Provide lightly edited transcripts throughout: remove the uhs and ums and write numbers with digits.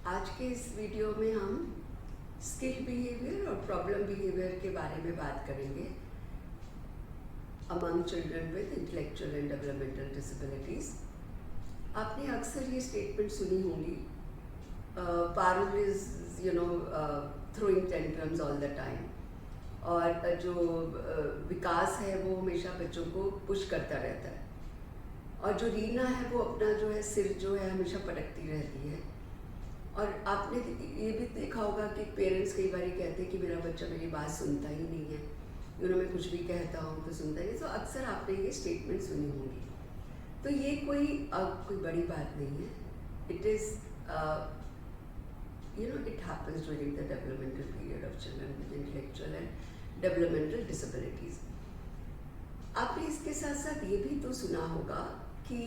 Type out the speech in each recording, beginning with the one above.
आज के इस वीडियो में हम स्किल बिहेवियर और प्रॉब्लम बिहेवियर के बारे में बात करेंगे among children with intellectual and developmental disabilities. आपने अक्सर ये स्टेटमेंट सुनी होंगी, Parul is throwing tantrums all the time, और जो विकास है वो हमेशा बच्चों को पुश करता रहता है, और जो रीना है वो अपना जो है सिर जो है हमेशा पटकती रहती है। और आपने ये भी देखा होगा कि पेरेंट्स कई बार कहते हैं कि मेरा बच्चा मेरी बात सुनता ही नहीं है, मैं कुछ भी कहता हूँ तो सुनता ही नहीं। तो अक्सर आपने ये स्टेटमेंट सुनी होगी। तो ये कोई बड़ी बात नहीं है। It is it happens during the developmental period of children with intellectual and developmental disabilities. आपने इसके साथ साथ ये भी तो सुना होगा कि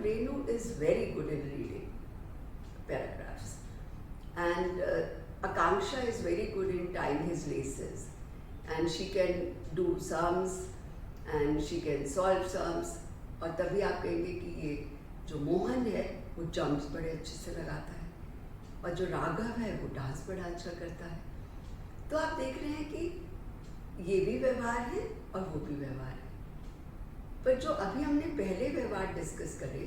Renu is very good in reading paragraphs, and Akanksha is very good in tying his laces, and she can do sums and she can solve sums. और तभी आप कहेंगे कि ये जो मोहन है वो जम्प्स बड़े अच्छे से लगाता है, और जो राघव है वो डांस बड़ा अच्छा करता है। तो आप देख रहे हैं कि ये भी व्यवहार है और वो भी व्यवहार है। पर जो अभी हमने पहले व्यवहार डिस्कस करे,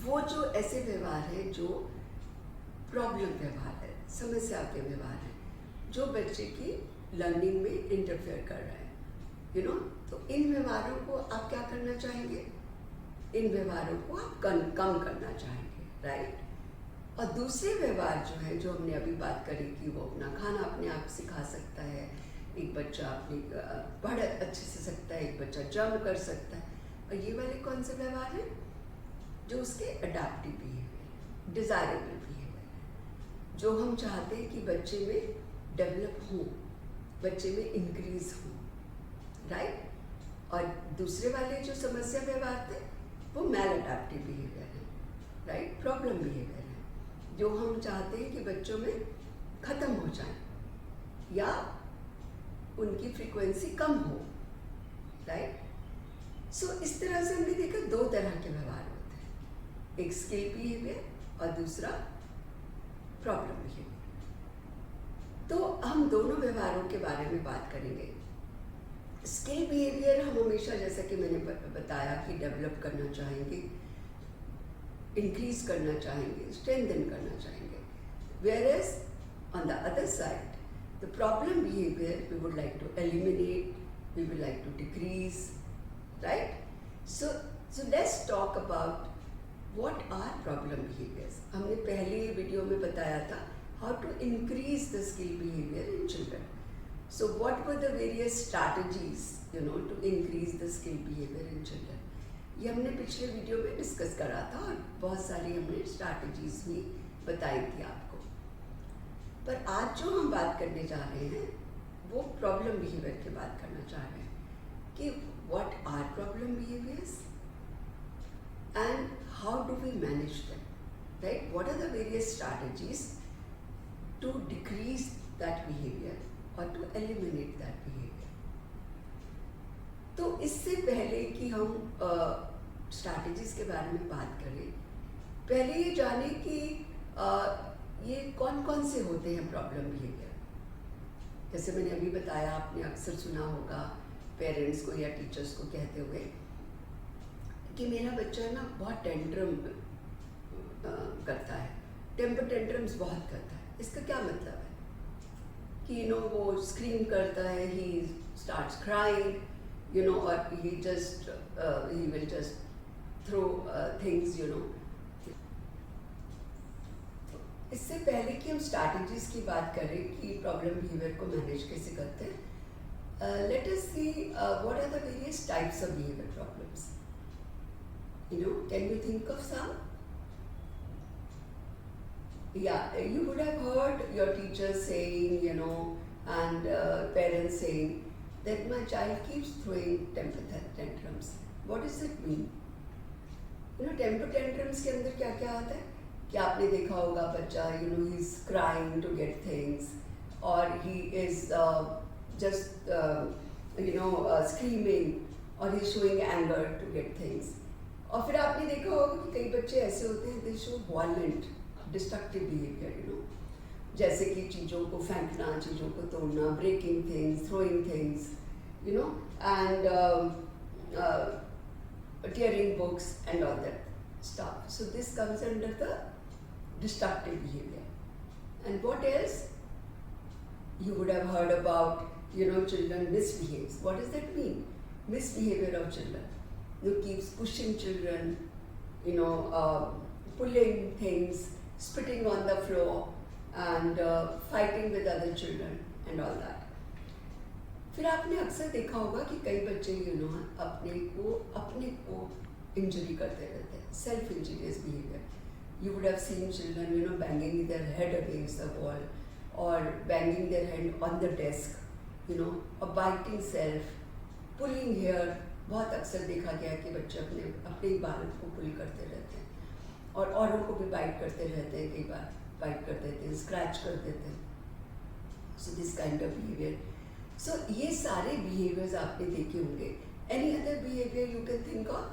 वो जो ऐसे व्यवहार है जो प्रॉब्लम व्यवहार है, समस्या के व्यवहार है, जो बच्चे की लर्निंग में इंटरफेयर कर रहे हैं। तो इन व्यवहारों को आप क्या करना चाहेंगे? इन व्यवहारों को आप कम करना चाहेंगे, राइट? और दूसरे व्यवहार जो है, जो हमने अभी बात करी कि वो अपना खाना अपने आप सिखा सकता है, एक बच्चा अपनी पढ़ अच्छे से सकता है, एक बच्चा जंप कर सकता है, और ये वाले कौन से व्यवहार हैं? जो उसके अडैप्टिव बिहेवियर, डिज़ायरेबल बिहेवियर, जो हम चाहते हैं कि बच्चे में डेवलप हो, बच्चे में इंक्रीज हो, राइट? और दूसरे वाले जो समस्या व्यवहार थे वो मैल अडैप्टिव बिहेवियर है, राइट? प्रॉब्लम बिहेवियर है, जो हम चाहते हैं कि बच्चों में ख़त्म हो जाए या उनकी फ्रीक्वेंसी कम हो, राइट? सो इस तरह से हमने देखा दो तरह के व्यवहार होते हैं, एक स्किल बिहेवियर और दूसरा प्रॉब्लम बिहेवियर। तो हम दोनों व्यवहारों के बारे में बात करेंगे। स्किल बिहेवियर हम हमेशा, जैसा कि मैंने बताया, कि डेवलप करना चाहेंगे, इंक्रीज करना चाहेंगे, स्ट्रेंथन करना चाहेंगे। Whereas on the other side, the problem behavior we would like to eliminate, we would like to decrease, right? So let's talk about what are problem behaviors. हमने पहले वीडियो में बताया था how to increase the skill behavior in children. So what were the various strategies, to increase the skill behavior in children? ये हमने पिछले video में discuss करा था, और बहुत सारी हमने स्ट्रैटेजीज भी बताई थी आपको। पर आज जो हम बात करने जा रहे हैं वो प्रॉब्लम बिहेवियर की बात करना चाह रहे हैं कि what are problem behaviours and how do we manage them, right? What are the various strategies to decrease that behaviour और टू एलिमिनेट दैट बिहेवियर। तो इससे पहले कि हम स्ट्रैटेजीज के बारे में बात करें, पहले ये जाने कि ये कौन कौन से होते हैं प्रॉब्लम बिहेवियर। जैसे मैंने अभी बताया, आपने अक्सर सुना होगा पेरेंट्स को या टीचर्स को कहते हुए कि मेरा बच्चा ना बहुत टेंट्रम करता है, टेम्पर टेंट्रम्स बहुत करता है। इसका क्या मतलब है? कि वो स्क्रीम करता है, he starts crying, or he will just throw things, इससे पहले कि हम स्ट्रैटेजीज की बात करें कि प्रॉब्लम बिहेवियर को मैनेज कैसे करते हैं, let us see what are the various types of behaviour problems. Can you think of some? Yeah, you would have heard your teachers saying, and parents saying that my child keeps throwing temper tantrums. What does it mean? Temper tantrums के अंदर क्या क्या आता है? कि आपने देखा होगा बच्चा, he's crying to get things, or he is just, screaming, or he's showing anger to get things. और फिर आपने देखा होगा कि कई बच्चे ऐसे होते हैं they show violent destructive behaviour, you know, जैसे कि चीज़ों को फेंकना, चीज़ों को तोड़ना, breaking things, throwing things, you know, and tearing books and all that stuff. So this comes under the destructive behavior. And what else? You would have heard about, you know, children misbehaves. What does that mean? Misbehavior of children. You keeps pushing children, you know, pulling things, spitting on the floor, and fighting with other children and all that. फिर आपने अक्सर देखा होगा कि कई बच्चे you know अपने को इंजरी करते रहते हैं, self injurious behaviour. You would have seen children you know banging their head against the wall और banging their head on the desk, you know, और बाइटिंग सेल्फ, पुलिंग हेयर. बहुत अक्सर देखा गया है कि बच्चे अपने ही बाल को पुल करते रहते हैं और औरों को भी बाइट करते रहते हैं, कई बार बाइट कर देते हैं, स्क्रैच कर देते हैं. So this kind of behaviour. So ये सारे बिहेवियर्स आपने देखे होंगे. Any other behaviour you can think of?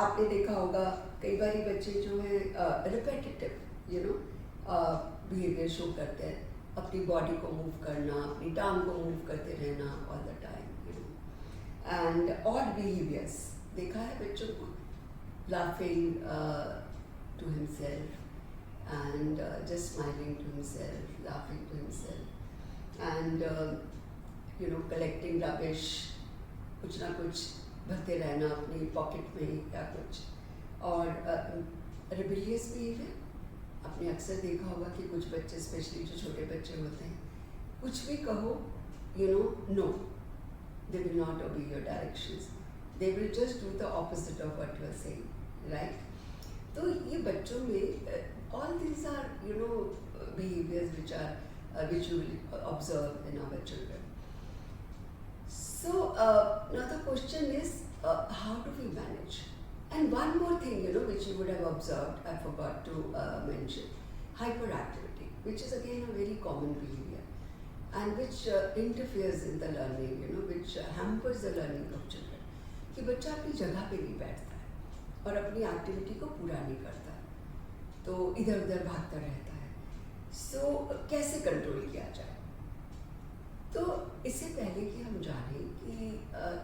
आपने देखा होगा कई बार बच्चे जो हैं repetitive you know behaviour show करते हैं, अपनी बॉडी को मूव करना, अपनी टांग को मूव करते रहना all the time, you know. And odd behaviours देखा है बच्चों को, laughing to himself and just smiling to himself, laughing to himself, and you know collecting rubbish, कुछ ना कुछ भरते रहना अपनी पॉकेट में या कुछ. और rebellious behavior आपने अक्सर देखा होगा कि कुछ बच्चे, स्पेशली जो छोटे बच्चे होते हैं, कुछ भी कहो you know no, they will not obey your directions, they will just do the opposite of what you are saying, right? तो ये बच्चों में all these are you know behaviors which you will observe in our children. So now the question is how do we manage? And one more thing, you know, which you would have observed, I forgot to mention, hyperactivity, which is again a very common behavior and which interferes in the learning, you know, which hampers the learning of children. कि बच्चा अपनी जगह पे नहीं बैठता है और अपनी एक्टिविटी को पूरा नहीं करता, तो इधर उधर भागता रहता है. सो कैसे कंट्रोल किया जाए? तो इससे पहले कि हम जानें कि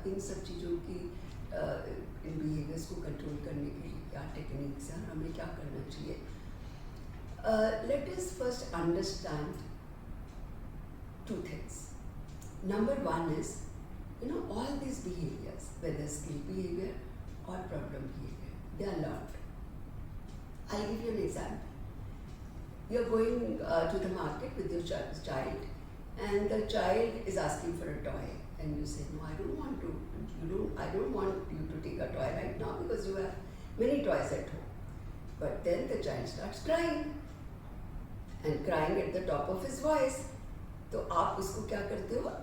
इन सब चीज़ों की इन बिहेवियर्स को कंट्रोल करने के लिए क्या टेक्निक्स हैं, हमें क्या करना चाहिए, let us first understand two things. Number one is you know all this behaviours, whether skill behaviour और problem behaviour, they are learned. I give you an example. You're going to the market with your child and the child is asking for a toy and you say, no, I don't want you to take a toy right now because you have many toys at home. But then the child starts crying and crying at the top of his voice. तो आप उसको क्या करते हो?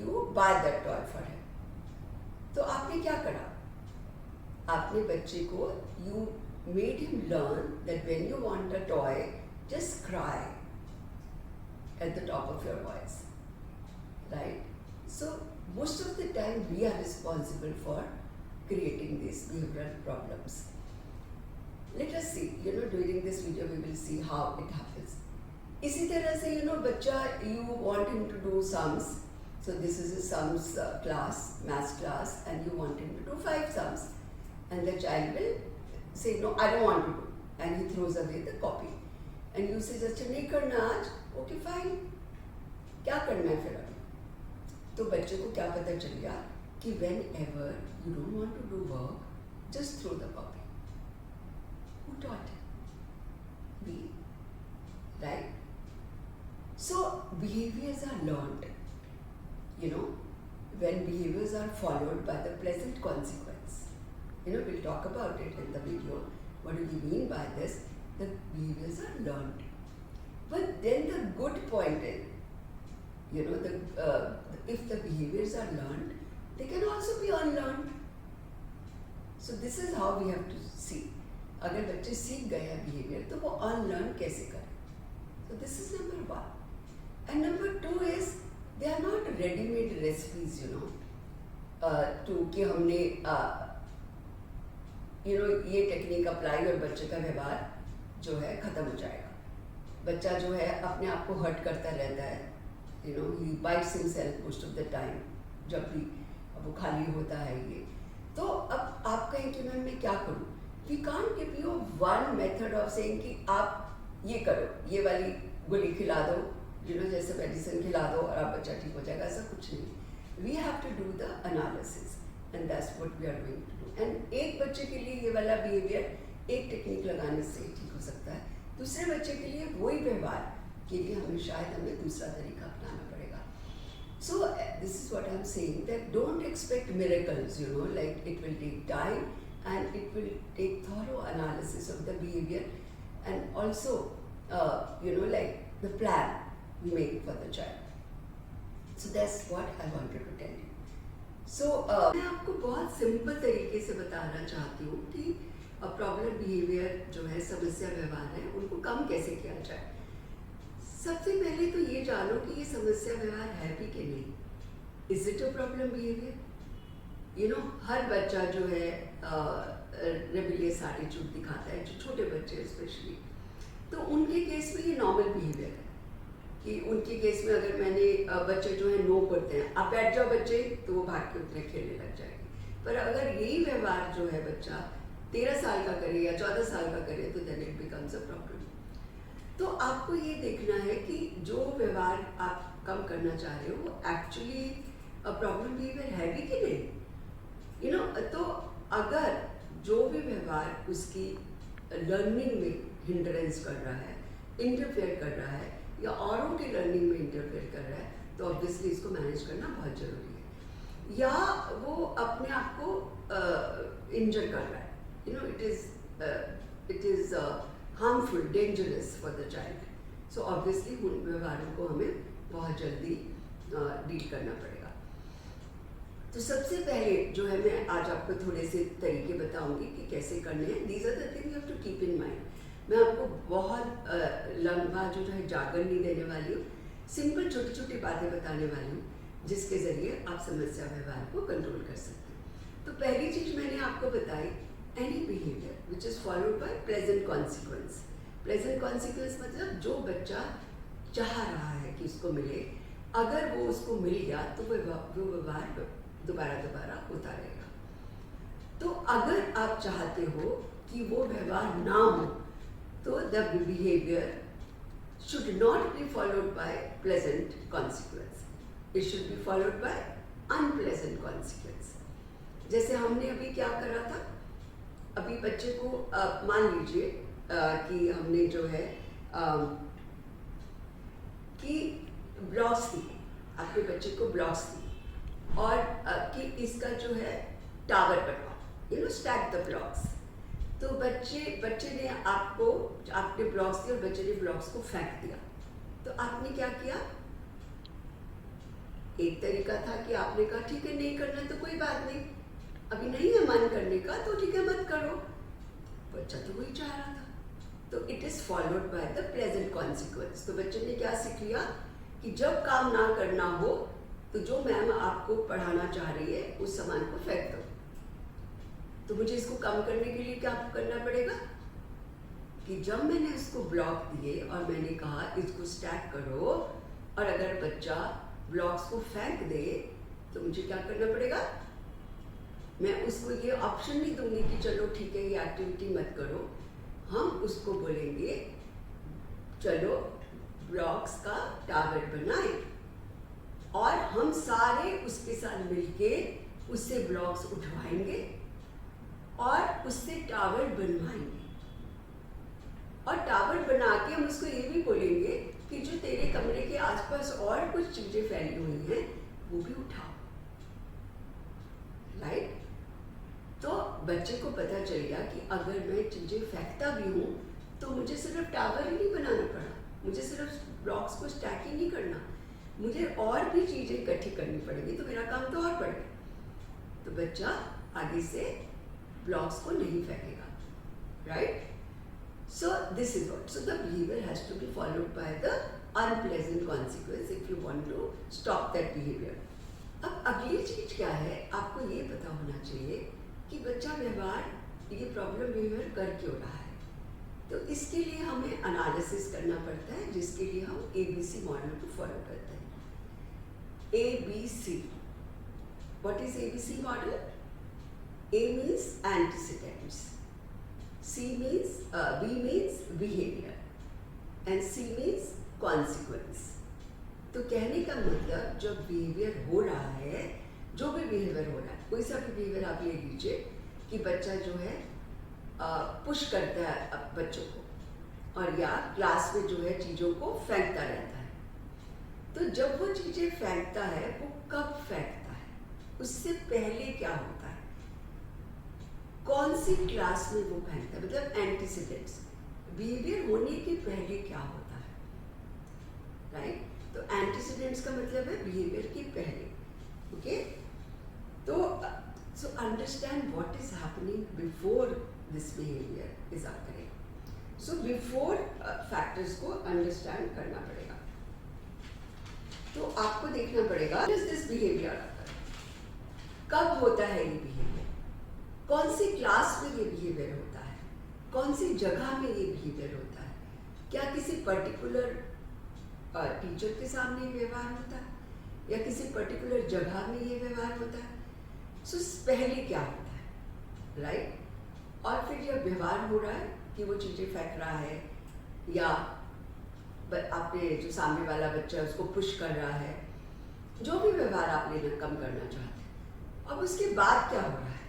You buy that toy for him. तो आपने क्या करा? आपने बच्चे को you made him learn that when you want a toy, just cry at the top of your voice, right? So most of the time we are responsible for creating these behavioral problems. Let us see, you know, during this video we will see how it happens. इसी तरह से you know बच्चा, you want him to do sums, so this is a sums class, maths class, and you want him to do 5 sums, and the child will say no, I don't want to do, and he throws away the copy, and you say अच्छा नहीं करना आज, okay fine, क्या करना है फिर अभी? तो बच्चे को क्या पता चल गया कि whenever you don't want to do work, just throw the copy. Who taught it? We, right? So behaviors are learned, you know, when behaviors are followed by the pleasant consequence. You know, we'll talk about it in the video. What do we mean by this? The behaviors are learned. But then the good point is, you know, if the behaviors are learned, they can also be unlearned. So this is how we have to see. अगर बच्चे सीख गए हैं behavior, तो वो unlearn कैसे करें? So this is number one. And number two is, they are not ready-made recipes, you know, to कि हमने ये टेक्निक अप्लाई और बच्चे का व्यवहार जो है ख़त्म हो जाएगा। बच्चा जो है अपने आप को हर्ट करता रहता है, he bites himself most of the time, जब भी वो खाली होता है ये। तो अब आप कहें कि मैं क्या करूँ? We can't give you one method of saying कि आप ये करो, ये वाली गोली खिला दो, जैसे मेडिसिन खिला दो और आप बच्चा ठीक हो जाएगा, ऐसा कुछ नहीं। We have to do the analysis and that's what we are going to do. And एक बच्चे के लिए ये वाला बिहेवियर एक टेक्निक लगाने से ठीक हो सकता है, दूसरे बच्चे के लिए वही व्यवहार के लिए हमें दूसरा तरीका अपनाना पड़ेगा। So this is what I'm saying, that don't expect miracles, like it will take time and it will take thorough analysis of the behavior and also, like the plan we make for the child. So that's what I wanted to tell you. So मैं आपको बहुत simple तरीके से बताना चाहती हूँ कि problem behaviour जो है, समस्या व्यवहार है, उनको कम कैसे किया जाए। सबसे पहले तो ये जानो कि ये समस्या व्यवहार है भी कि नहीं। Is it a problem behaviour? हर बच्चा जो है रेबिलियस एटीट्यूड दिखाता है, जो छोटे बच्चे स्पेशली, तो उनके केस में ये नॉर्मल बिहेवियर है कि उनके केस में अगर मैंने बच्चे जो है नो करते हैं, आप बैठ जाओ बच्चे, तो वो भाग के उतने खेलने लग जाएंगे। पर अगर यही व्यवहार जो है बच्चा 13 साल का करे या 14 साल का करे, तो then it becomes a problem. तो आपको ये देखना है कि जो व्यवहार आप कम करना चाह रहे हो वो एक्चुअली प्रॉब्लम बिहेवियर है भी कि नहीं। तो अगर जो भी व्यवहार उसकी लर्निंग में हिंड्रेंस कर रहा है, इंटरफेयर कर रहा है, या औरों की लर्निंग में इंटरफेयर कर रहा है, तो ऑब्वियसली इसको मैनेज करना बहुत ज़रूरी है। या वो अपने आप को इंजर कर रहा है, it is harmful, dangerous for the child. So obviously उन व्यवहारों को हमें बहुत जल्दी डील करना पड़ेगा। तो सबसे पहले जो है, मैं आज आपको थोड़े से तरीके बताऊंगी कि कैसे करने हैं। These are the things you have to keep in mind. मैं आपको बहुत लंबा जो है जागरण नहीं देने वाली हूँ, सिंपल छोटी छोटी बातें बताने वाली हूँ, जिसके ज़रिए आप समस्या व्यवहार को कंट्रोल कर सकते हैं। तो पहली चीज़ मैंने आपको बताई, any behavior which is followed by pleasant consequence. Pleasant consequence मतलब जो बच्चा चाह रहा है कि उसको मिले, अगर वो उसको मिल गया तो वो व्यवहार दोबारा होता रहेगा। तो अगर आप चाहते हो कि वो व्यवहार ना हो, तो the behavior should not be followed by pleasant consequence. It should be followed by unpleasant consequence. जैसे हमने अभी क्या करा था, अभी बच्चे को मान लीजिए कि हमने जो है कि ब्लॉक्स दी, आपके बच्चे को ब्लॉक्स दी और कि इसका जो है टावर बनवाओ, स्टैक द ब्लॉक्स। तो बच्चे ने आपने ब्लॉक्स दिए और बच्चे ने ब्लॉक्स को फेंक दिया। तो आपने क्या किया? एक तरीका था कि आपने कहा ठीक है, नहीं करना तो कोई बात नहीं, अभी नहीं है मन करने का, तो ठीक है मत करो। बच्चा तो वही चाह रहा था, तो it is followed by the pleasant consequence. तो बच्चे ने क्या सीख लिया कि जब काम ना करना हो तो जो मैम आपको पढ़ाना चाह रही है उस सामान को फेंक दो। तो मुझे इसको कम करने के लिए क्या करना पड़ेगा कि जब मैंने उसको ब्लॉक दिए और मैंने कहा इसको स्टैक करो, और अगर बच्चा ब्लॉक्स को फेंक दे तो मुझे क्या करना पड़ेगा? मैं उसको ये ऑप्शन नहीं दूंगी कि चलो ठीक है ये एक्टिविटी मत करो, हम उसको बोलेंगे चलो ब्लॉक्स का टावर बनाए और हम सारे उसके साथ मिलके उससे ब्लॉक्स उठवाएंगे और उससे टावर बनवाएंगे। और टावर बना के हम उसको ये भी बोलेंगे कि जो तेरे कमरे के आसपास और कुछ चीजें फैली हुई हैं वो भी उठाओ, राइट? तो बच्चे को पता चल गया कि अगर मैं चीजें फेंकता भी हूँ तो मुझे सिर्फ टावर ही नहीं बनाना पड़ा, मुझे सिर्फ ब्लॉक्स को स्टैक ही नहीं करना, मुझे और भी चीजें इकट्ठी करनी पड़ेगी, तो मेरा काम तो और बढ़ेगा। तो बच्चा आगे से ब्लॉक्स को नहीं फेंकेगा, right? So this is what. So the behavior has to be followed by the unpleasant consequence if you want to stop that behavior. अब अगली चीज क्या है, आपको ये पता होना चाहिए कि बच्चा व्यवहार ये प्रॉब्लम बिहेवियर कर क्यों रहा है। तो इसके लिए हमें एनालिसिस करना पड़ता है, जिसके लिए हम ABC मॉडल को फॉलो करते हैं। ABC, what is ABC model? A means antecedents, B means behavior and C means consequence। तो कहने का मतलब जब बिहेवियर हो रहा है, जो भी बिहेवियर हो रहा है, कोई सा भी बिहेवियर आप ले लीजिए कि बच्चा जो है पुश करता है बच्चों को, और या क्लास में जो है चीज़ों को फेंकता रहता है। तो जब वो चीज़ें फेंकता है, वो कब फेंकता है, उससे पहले क्या होता है, कौन सी क्लास में वो फेंकता है, मतलब एंटीसिडेंट्स, बिहेवियर होने के पहले क्या होता है, राइट। तो एंटीसिडेंट्स का मतलब है बिहेवियर के पहले, ओके। तो so understand what is happening before this behaviour is occurring. So before factors को अंडरस्टैंड करना पड़ेगा। तो आपको देखना पड़ेगा दिस बिहेवियर कब होता है, ये बिहेवियर कौन सी क्लास में ये बिहेवियर होता है, कौन सी जगह में ये बिहेवियर होता है, क्या किसी पर्टिकुलर टीचर के सामने व्यवहार होता है या किसी पर्टिकुलर जगह में ये व्यवहार होता है। सो पहले क्या होता है, राइट। और फिर जब व्यवहार हो रहा है कि वो चीज़ें फेंक रहा है या आपने जो सामने वाला बच्चा है उसको पुश कर रहा है, जो भी व्यवहार आप लेना कम करना चाहते हैं, अब उसके बाद क्या हो रहा है,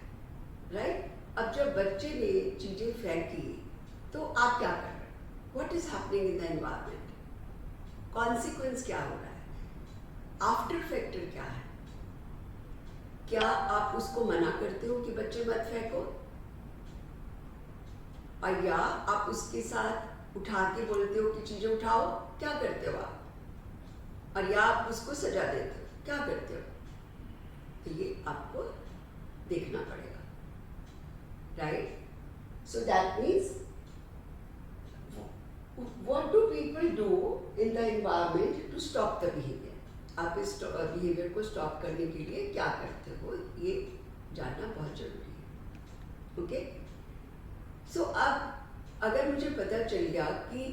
राइट। अब जब बच्चे ने चीज़ें फेंकी तो आप क्या कर रहे हैं, what is happening in the environment, consequence क्या हो रहा है, आफ्टर फैक्टर क्या है। क्या आप उसको मना करते हो कि बच्चे मत फेंको, और या आप उसके साथ उठा के बोलते हो कि चीजें उठाओ, क्या करते हो आप, और या आप उसको सजा देते हो, क्या करते हो। तो ये आपको देखना पड़ेगा, right. So that means what do people do in the environment to stop the behavior। आप इस बिहेवियर को स्टॉप करने के लिए क्या करते हो, ये जानना बहुत जरूरी है, ओके। सो अब अगर मुझे पता चल गया कि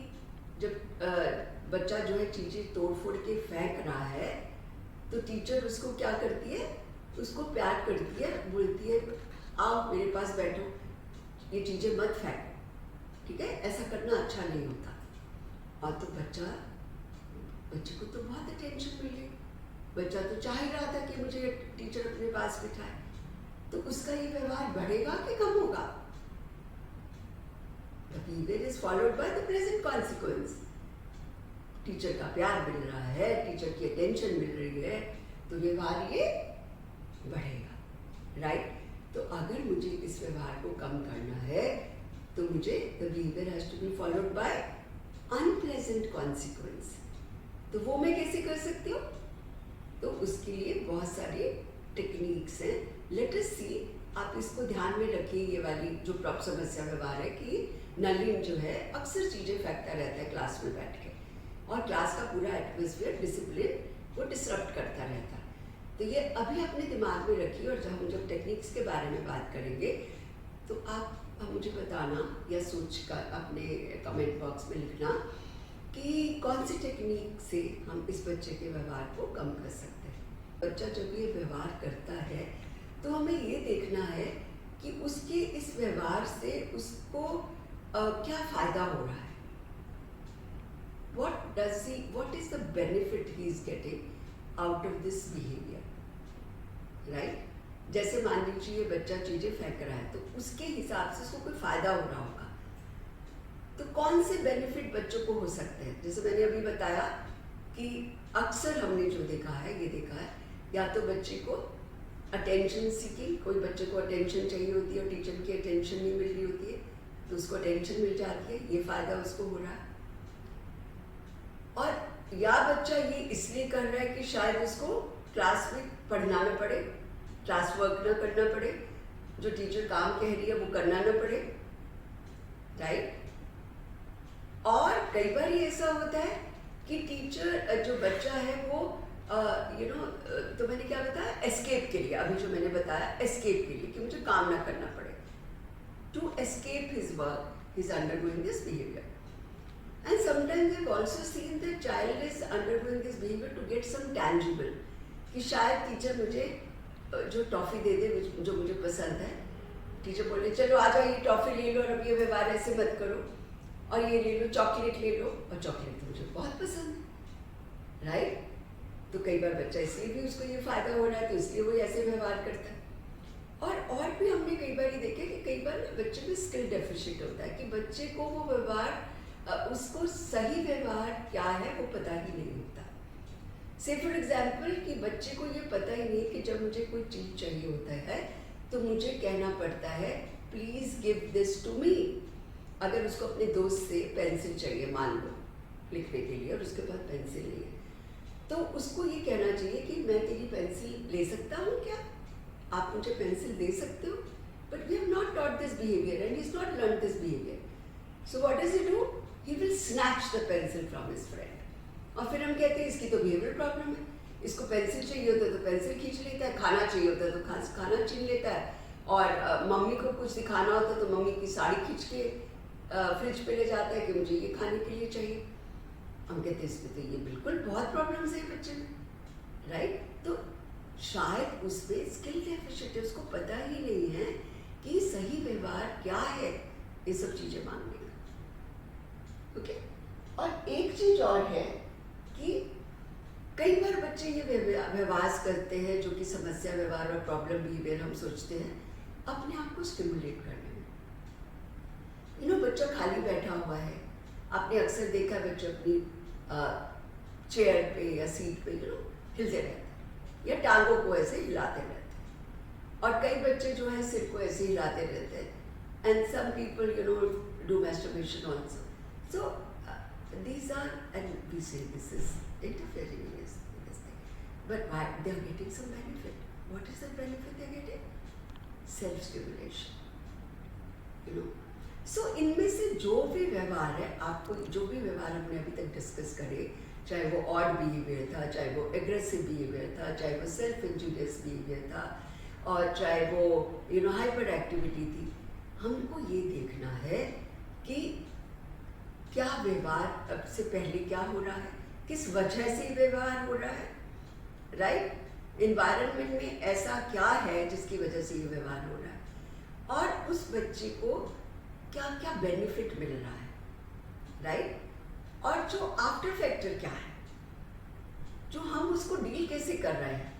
जब बच्चा जो है चीज़ें तोड़ फोड़ के फेंक रहा है, तो टीचर उसको क्या करती है, उसको प्यार करती है, बोलती है आओ मेरे पास बैठो, ये चीज़ें मत फेंको, ठीक है, ऐसा करना अच्छा नहीं होता। और तो बच्चे को तो बहुत अटेंशन मिले, बच्चा तो चाह ही रहा था कि मुझे टीचर अपने पास बिठाए, तो उसका ये व्यवहार बढ़ेगा कि कम होगा। The behavior is followed by the present consequence। Teacher का प्यार मिल रहा है, टीचर की अटेंशन मिल रही है, तो व्यवहार ये बढ़ेगा, राइट। तो अगर मुझे इस व्यवहार को कम करना है तो मुझे the behavior has to be followed by unpleasant consequence। तो वो मैं कैसे कर सकती हूँ, तो उसके लिए बहुत सारी टेक्निक्स हैं। लेट अस सी, आप इसको ध्यान में रखिए, ये वाली जो समस्या व्यवहार है कि नलिन जो है अक्सर चीज़ें फेंकता रहता है क्लास में बैठ के, और क्लास का पूरा एटमॉस्फेयर डिसिप्लिन को डिसरप्ट करता रहता है। तो ये अभी अपने दिमाग में रखिए, और जब हम जब टेक्निक्स के बारे में बात करेंगे तो आप मुझे बताना या सोच कर अपने कमेंट बॉक्स में लिखना कि कौन सी टेक्निक से हम इस बच्चे के व्यवहार को कम कर सकते हैं। बच्चा जब ये व्यवहार करता है तो हमें ये देखना है कि उसके इस व्यवहार से उसको क्या फ़ायदा हो रहा है, what is the benefit he is getting out of this behavior, right। जैसे मान लीजिए ये बच्चा चीज़ें फेंक रहा है, तो उसके हिसाब से उसको कोई फ़ायदा हो रहा होगा, तो कौन से बेनिफिट बच्चों को हो सकते हैं। जैसे मैंने अभी बताया कि अक्सर हमने जो देखा है, ये देखा है, या तो बच्चे को अटेंशन सीकिंग, कोई बच्चे को अटेंशन चाहिए होती है और टीचर की अटेंशन नहीं मिल रही होती है, तो उसको अटेंशन मिल जाती है, ये फ़ायदा उसको हो रहा है। और या बच्चा ये इसलिए कर रहा है कि शायद उसको क्लास में पढ़ना न पड़े, क्लास वर्क ना करना पड़े, जो टीचर काम कह रही है वो करना ना पड़े, राइट। और कई बार ये ऐसा होता है कि टीचर जो बच्चा है वो तो मैंने क्या बताया, एस्केप के लिए, अभी जो मैंने बताया एस्केप के लिए, कि मुझे काम ना करना पड़े, to escape his work, he's undergoing this behavior. And sometimes we've also seen the child is undergoing this behavior to get some tangible. कि शायद टीचर मुझे जो टॉफ़ी दे दे जो मुझे पसंद है, टीचर बोले चलो आ जाओ ये टॉफ़ी ले लो और अब ये व्यवहार ऐसे मत करो, और ये ले लो चॉकलेट ले लो, और चॉकलेट तो मुझे बहुत पसंद है, राइट? तो कई बार बच्चा इसलिए भी उसको ये फ़ायदा हो रहा है तो इसलिए वो ऐसे व्यवहार करता है। और भी हमने कई बार ये देखे कि कई बार बच्चे में स्किल डेफिशिएंट होता है कि बच्चे को वो व्यवहार उसको सही व्यवहार क्या है वो पता ही नहीं होता। से फॉर एग्जाम्पल कि बच्चे को ये पता ही नहीं कि जब मुझे कोई चीज़ चाहिए होता है तो मुझे कहना पड़ता है please give this to me. अगर उसको अपने दोस्त से पेंसिल चाहिए मान लो लिखने के लिए और उसके पास पेंसिल नहीं है तो उसको ये कहना चाहिए कि मैं तेरी पेंसिल ले सकता हूँ क्या, आप मुझे पेंसिल दे सकते हो? But we have not taught this behaviour and he is not learn this behaviour. So what does he do? He will snatch the pencil from his friend. और फिर हम कहते हैं इसकी तो बिहेवियर प्रॉब्लम है, इसको पेंसिल चाहिए होता है तो पेंसिल खींच लेता है, खाना चाहिए होता है तो खाना छीन लेता है, और मम्मी को कुछ दिखाना होता है तो मम्मी की साड़ी खींच के फ्रिज पे ले जाता है कि मुझे ये खाने के लिए चाहिए। हम कहते हैं इसमें तो ये बिल्कुल बहुत प्रॉब्लम्स है बच्चे में, राइट? तो शायद उसमें स्किल डेफिशिएंट है, उसको पता ही नहीं है कि सही व्यवहार क्या है ये सब चीज़ें मांगने का। ओके? और एक चीज़ और है कि कई बार बच्चे ये व्यवहार करते हैं जो कि समस्या व्यवहार और प्रॉब्लम बिहेवियर हम सोचते हैं अपने आप को स्टिमुलेट करने में। बच्चा खाली बैठा हुआ है, आपने अक्सर देखा है बच्चे अपनी चेयर पे या सीट पे हिलते रहते हैं या टांगों को ऐसे हिलाते रहते हैं, और कई बच्चे जो है सिर को ऐसे हिलाते रहते हैं। And some people do masturbation also. So these are, and we say this is interfering in this thing, but why they are getting some benefit? What is the benefit they are getting? Self stimulation, So इनमें से जो भी व्यवहार है, आपको जो भी व्यवहार हमने अभी तक डिस्कस करे, चाहे वो ऑड बिहेवियर था, चाहे वो एग्रेसिव बिहेवियर था, चाहे वो सेल्फ इंजूरियस बिहेवियर था, और चाहे वो हाइपर एक्टिविटी थी, हमको ये देखना है कि क्या व्यवहार अब से पहले क्या हो रहा है, किस वजह से व्यवहार हो रहा है, राइट? इन्वायरमेंट में ऐसा क्या है जिसकी वजह से ये व्यवहार हो रहा है, और उस बच्चे को क्या क्या बेनिफिट मिल रहा है, राइट? और जो आफ्टर फैक्टर क्या है, जो हम उसको डील कैसे कर रहे हैं,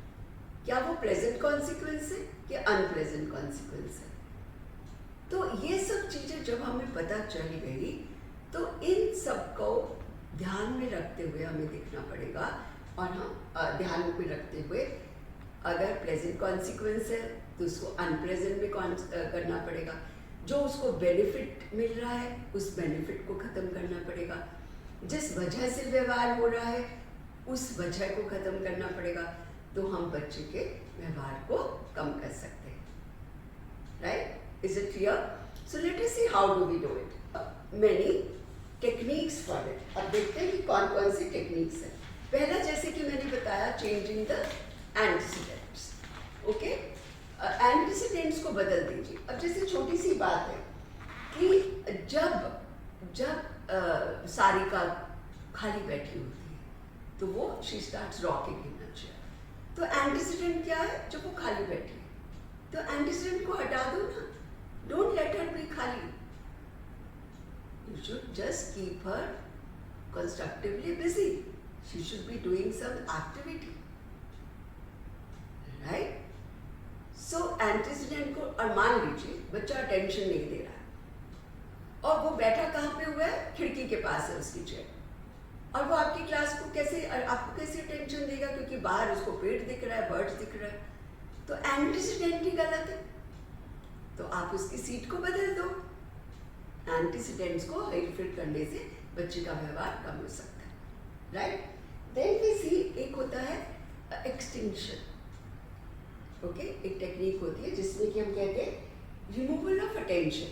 क्या वो प्लेजेंट कॉन्सिक्वेंस है या अनप्लेजेंट कॉन्सिक्वेंस है। तो ये सब चीज़ें जब हमें पता चल गई तो इन सब को ध्यान में रखते हुए हमें देखना पड़ेगा, और हम ध्यान में रखते हुए अगर प्लेजेंट कॉन्सिक्वेंस है तो उसको अनप्लेजेंट में करना पड़ेगा, जो उसको बेनिफिट मिल रहा है उस बेनिफिट को ख़त्म करना पड़ेगा, जिस वजह से व्यवहार हो रहा है उस वजह को ख़त्म करना पड़ेगा, तो हम बच्चे के व्यवहार को कम कर सकते हैं, right? Is it clear? So let us see how do we do it. Many techniques for it. अब देखते हैं कि कौन कौन सी टेक्निक्स हैं। पहला, जैसे कि मैंने बताया, changing the antecedents. Okay, antecedents को बदल दीजिए। अब जैसे छोटी सी बात है कि जब सारिका खाली बैठी होती है तो वो she starts rocking in a chair, तो एंटीसीडेंट क्या है? जब वो खाली बैठी है तो एंटीसीडेंट को हटा दो ना, डोंट लेट हर बी खाली। You should just keep her constructively busy. She should be doing some activity, right? So antecedent को, और मान लीजिए बच्चा अटेंशन नहीं दे रहा है और वो बैठा कहाँ पे हुआ है? खिड़की के पास है उसकी चेयर, और वो आपकी क्लास को कैसे, आपको कैसे अटेंशन देगा? क्योंकि बाहर उसको पेड़ दिख रहा है, बर्ड्स दिख रहा है, तो एंटीसीडेंट ही गलत है, तो आप उसकी सीट को बदल दो। एंटीसीडेंट्स को हेरफेर करने से बच्चे का व्यवहार कम हो सकता है, राइट? देन वी सी, एक होता है एक्सटिंक्शन। ओके, एक टेक्निक होती है जिसमें कि हम कहते हैं रिमूवल ऑफ अटेंशन।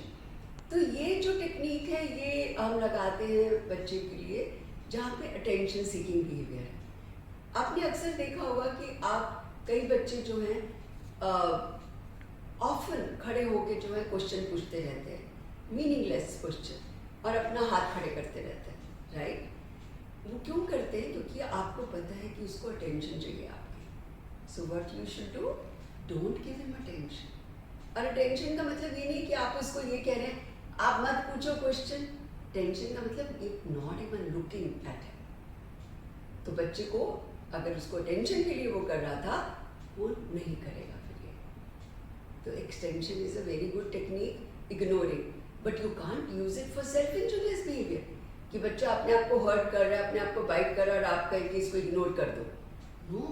तो ये जो टेक्निक है ये हम लगाते हैं बच्चे के लिए जहाँ पे अटेंशन सीकिंग बिहेवियर है। आपने अक्सर देखा होगा कि आप कई बच्चे जो हैं ऑफन खड़े होके जो है क्वेश्चन पूछते रहते हैं, मीनिंगलेस क्वेश्चन, और अपना हाथ खड़े करते रहते हैं, राइट? वो क्यों करते हैं? क्योंकि आपको पता है कि उसको अटेंशन चाहिए आपकी। So what you should do, don't give him attention. और अटेंशन का मतलब ये नहीं कि आप उसको ये कह रहे हैं आप मत पूछो क्वेश्चन। टेंशन का मतलब not even looking at him. तो बच्चे को अगर उसको अटेंशन के लिए वो कर रहा था, वो नहीं करेगा फिर ये। तो extension is a very good technique, ignoring, but you can't use it for self injurious behaviour, कि बच्चा अपने आप को हर्ट कर रहा है, अपने आप को बाइट कर रहा है और आप कहें कि इसको इग्नोर कर दो। No,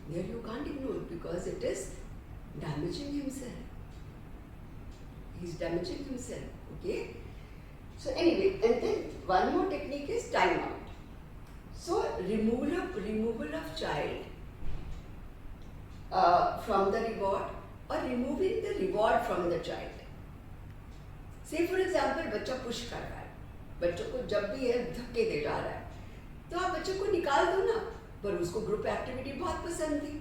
there you can't ignore because it is damaging himself. He is damaging himself, okay? So anyway, and then one more technique is time out. So removal of child from the reward, or removing the reward from the child. Say for example, बच्चा push कर रहा है, बच्चों को जब भी है धक्के दे जा रहा है, तो आप बच्चे को निकाल दो ना। पर उसको ग्रुप एक्टिविटी बहुत पसंद थी,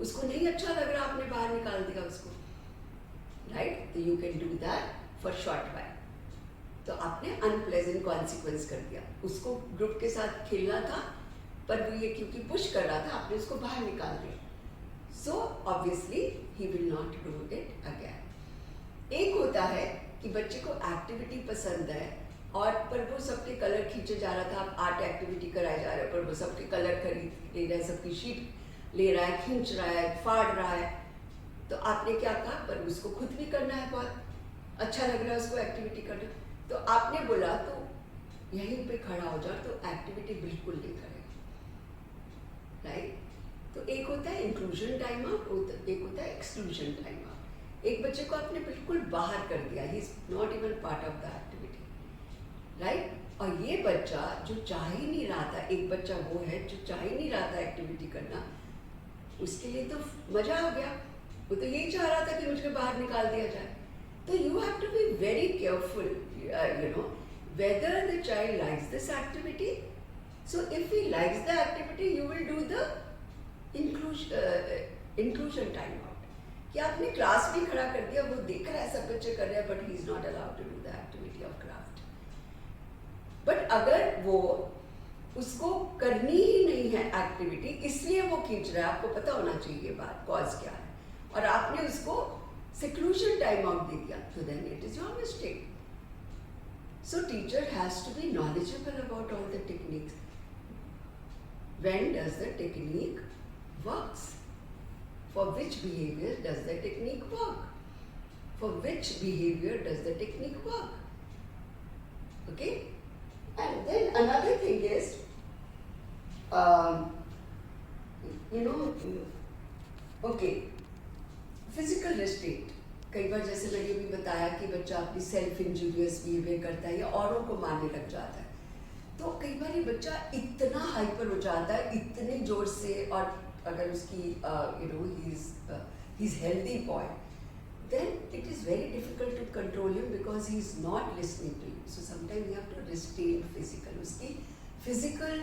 उसको नहीं अच्छा लग रहा, आपने बाहर निकाल दिया उसको, राइट? तो you can do that for short while. तो आपने अनप्लेजेंट कॉन्सिक्वेंस कर दिया। उसको ग्रुप के साथ खेलना था, पर वो ये क्योंकि पुश कर रहा था, आपने उसको बाहर निकाल दिया। So obviously he will not do it again. एक होता है कि बच्चे को एक्टिविटी पसंद है, और पर वो सबके कलर खींचे जा रहा था, आप आर्ट एक्टिविटी कराए जा रहे हो, पर वो सबके कलर खरीद ले रहा है, सबकी शीट ले रहा है, खींच रहा है, फाड़ रहा है। तो आपने क्या कहा, पर उसको खुद भी करना है, बहुत अच्छा लग रहा है उसको एक्टिविटी करना, तो आपने बोला तो यहीं पे खड़ा हो जाओ, तो एक्टिविटी बिल्कुल नहीं करेगा, राइट? तो एक होता है इंक्लूजन टाइम आउट, एक होता है एक्सक्लूजन टाइम आउट। एक बच्चे को आपने बिल्कुल बाहर कर दिया, ही is not even part of the activity, right? और ये बच्चा जो चाह ही नहीं रहा था, एक बच्चा वो है जो चाह ही नहीं रहा था एक्टिविटी करना, उसके लिए तो मजा आ गया, वो तो यही चाह रहा था कि मुझे बाहर निकाल दिया जाए। तो you have to be very careful, whether the child likes this activity. So if he likes the activity, you will do the inclusion time out. कि आपने क्लास में खड़ा कर दिया, वो देख रहा है सब बच्चे कर रहे हैं, but he is not allowed to do the activity of craft. But अगर वो उसको करनी ही नहीं है एक्टिविटी, इसलिए वो खींच रहा है, आपको पता होना चाहिए बात कॉज क्या है, और आपने उसको seclusion time out दे दिया, so then it is your mistake. So teacher has to be knowledgeable about all the techniques. When does the technique works? For which behavior does the technique work? For which behavior does the technique work? Okay? And then another thing is, okay, physical restraint. कई बार जैसे मैंने भी बताया कि बच्चा अपनी self injurious behaviour करता है या औरों को मारने लग जाता है, तो कई बार ये बच्चा इतना हाइपर हो जाता है, इतने जोर से, और अगर उसकी he is healthy boy, then it is very difficult to control him because he is not listening to you. So sometimes you have to restrain physical, उसकी physical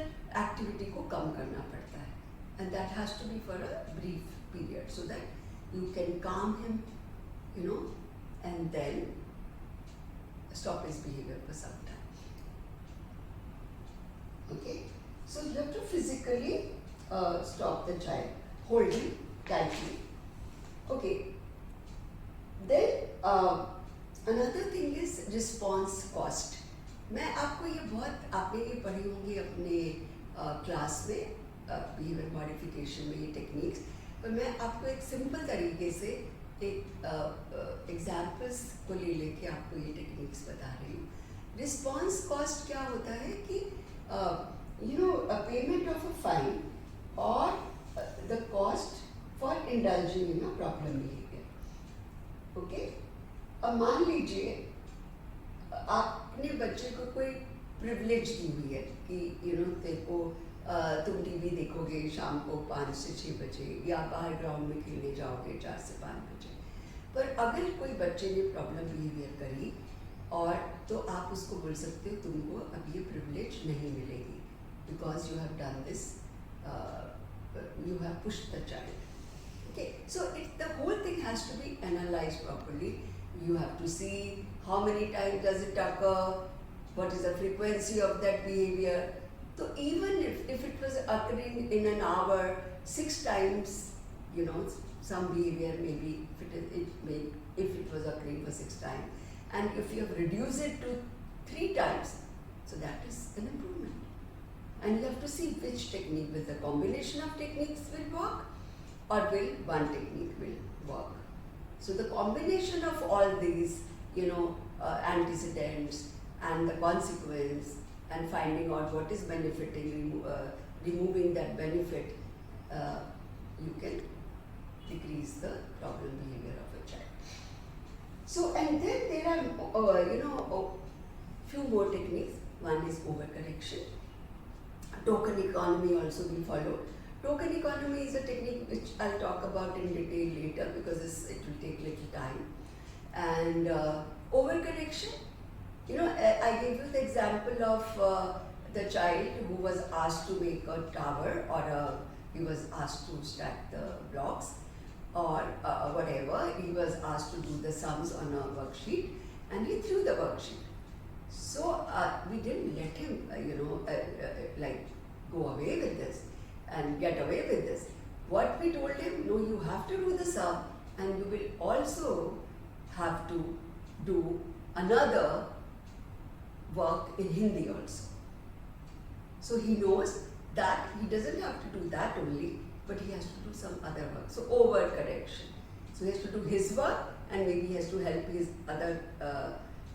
activity को कम करना पड़ता है, and that has to be for a brief period so that you can calm him, and then stop his behavior for some time. Okay, so you have to physically stop the child, hold him tightly. Okay, then another thing is response cost. मैं आपको ये बहुत, आपने ये पढ़ी होंगी अपने class में बिहेवियर मॉडिफिकेशन में ये टेक्निक्स, पर मैं आपको एक सिंपल तरीके से एक एग्जाम्पल्स को ले लेके आपको ये टेक्निक्स बता रही हूँ। रिस्पॉन्स कॉस्ट क्या होता है कि पेमेंट ऑफ अ फाइन और the cost for indulging in a problem behaviour. Okay, अब मान लीजिए आपने बच्चे को कोई प्रिविलेज दी हुई है कि तेरे को तुम टीवी देखोगे शाम को 5 से 6 बजे, या बाहर ग्राउंड में खेलने जाओगे 4 से 5 बजे। पर अगर कोई बच्चे ने प्रॉब्लम बिहेवियर करी, और तो आप उसको बोल सकते हो तुमको अब ये प्रिविलेज नहीं मिलेगी, because you have done this, you have pushed the child. Okay, so the whole thing has to be analyzed properly. You have to see how many times does it occur, what is the frequency of that behavior. So even if it was occurring in an hour 6 times, you know, some behavior maybe if it was occurring for 6 times, and if you have reduced it to 3 times, so that is an improvement. And you have to see which technique, with the combination of techniques will work, or will one technique will work. So the combination of all these, you know, antecedents and the consequence, and finding out what is benefiting, removing that benefit, you can decrease the problem behavior of a child. So, and then there are, few more techniques. One is overcorrection. Token economy also will follow. Token economy is a technique which I'll talk about in detail later, because it will take little time. And overcorrection, you know, I gave you the example of the child who was asked to make a tower, or he was asked to stack the blocks, or whatever. He was asked to do the sums on a worksheet, and he threw the worksheet. So we didn't let him, like go away with this and get away with this. What we told him, no, you have to do the sum, and you will also have to do another work in Hindi also. So he knows that he doesn't have to do that only, but he has to do some other work. So overcorrection. So he has to do his work, and maybe he has to help his other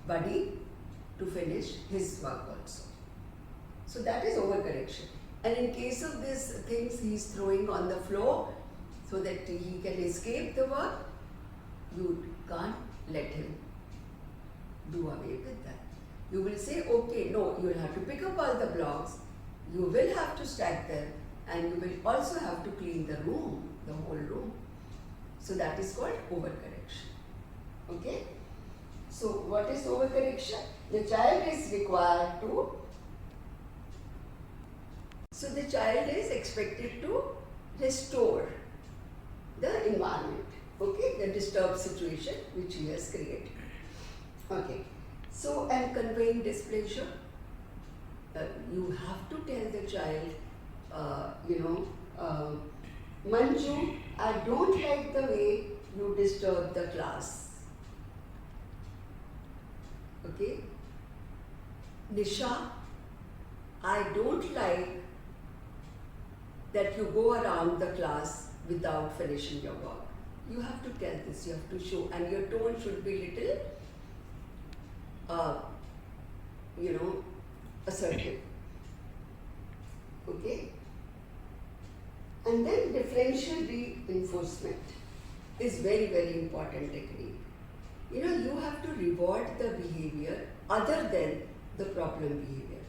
buddy to finish his work also. So that is overcorrection. And in case of these things he is throwing on the floor so that he can escape the work, you can't let him do away with that. You will say, okay, no, you will have to pick up all the blocks, you will have to stack them, and you will also have to clean the room, the whole room. So that is called overcorrection. Okay? So what is overcorrection? The child is required to, so the child is expected to restore the environment, okay, the disturbed situation which he has created. Okay, so and conveying displeasure, you have to tell the child, Manju, I don't like the way you disturb the class. Okay, Nisha, I don't like that you go around the class without finishing your work. You have to tell this, you have to show, and your tone should be little, assertive. Okay? And then differential reinforcement is very, very important technique. You know, you have to reward the behavior other than the problem behavior.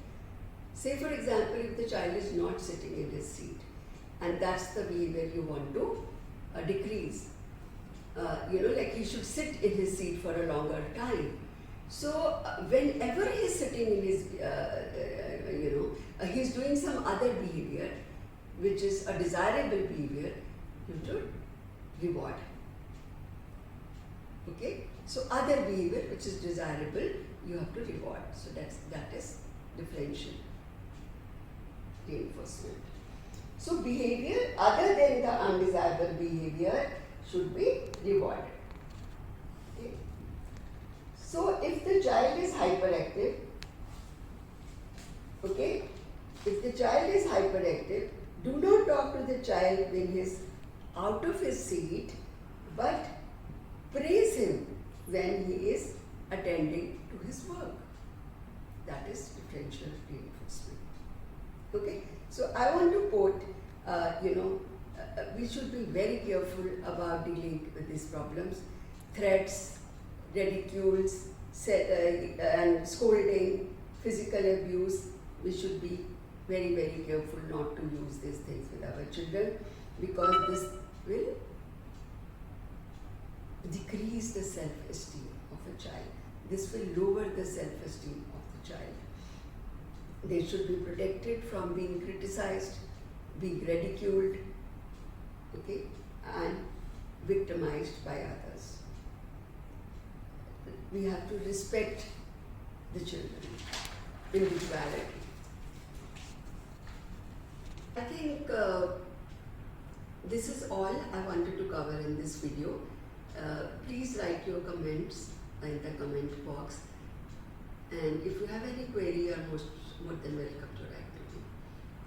Say for example, if the child is not sitting in his seat, and that's the behavior you want to decrease. Like he should sit in his seat for a longer time. So whenever he is sitting in his, he's doing some other behavior, which is a desirable behavior, you should reward. Okay? So other behavior which is desirable, you have to reward. So that is differential reinforcement. So behavior other than the undesirable behavior should be rewarded. Okay? So if the child is hyperactive, okay, if the child is hyperactive, do not talk to the child when he is out of his seat, but praise him when he is attending to his work. That is differential reinforcement. Okay, so I want to quote, we should be very careful about dealing with these problems. Threats, ridicules, and scolding, physical abuse, we should be very, very careful not to use these things with our children, because this will decrease the self-esteem of a child. This will lower the self-esteem of the child. They should be protected from being criticized, being ridiculed, okay, and victimized by others. We have to respect the children, individuality. I think this is all I wanted to cover in this video. Please write your comments in the comment box, and if you have any query, you are more than welcome to write to me.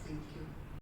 Thank you.